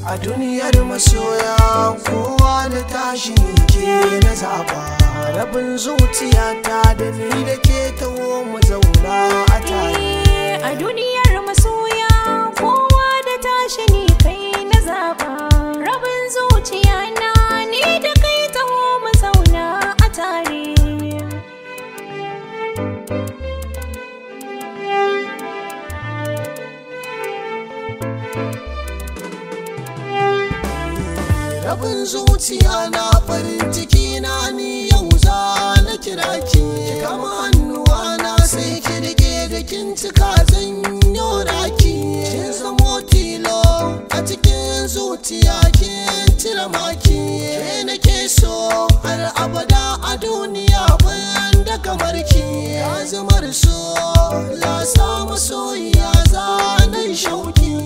A duniyar masoya kowa da tashi ke na zaba, rabin zuciyata da ni da ke taho mu zauna a tare. A duniyar masoya kowa da tashi ni kai na zaba, rabin zuciya na ni da kai taho mu zauna a tare. Rabin zuciya na farin ciki na ni yau za na kira ki, kama hannuwa na sai ki rike da kin cika zan yora ki. Kin zamo tilo a cikin zuciya kin cire maki, ke nake so har abada a duniya ban da kamar ki. Ya zamar so la samu soyayya za na shauki.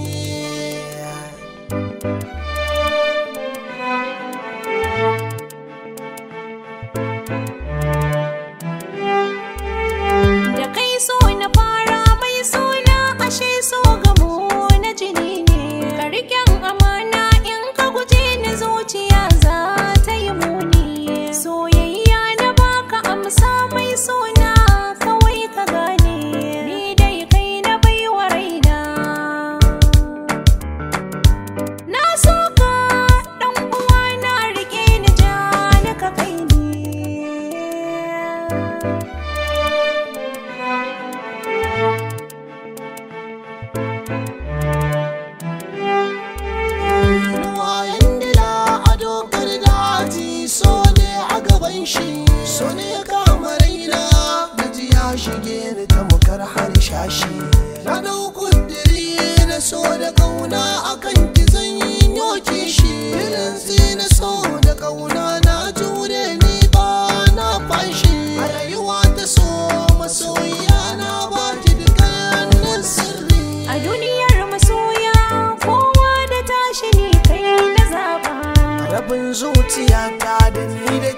So ne kama raina na ji ya shige ni tamkar harshashi, na dau kudiri na so da kauna akan ki zan yi yoki shi. Irin sai na so da kauna na jure ni ba na fashi, a rayuwa ta so masoyiya na ba ki dukkanin sirri. A duniyar masoya kowa da tashi ni kai na zaba, rabin zuciyata da ni da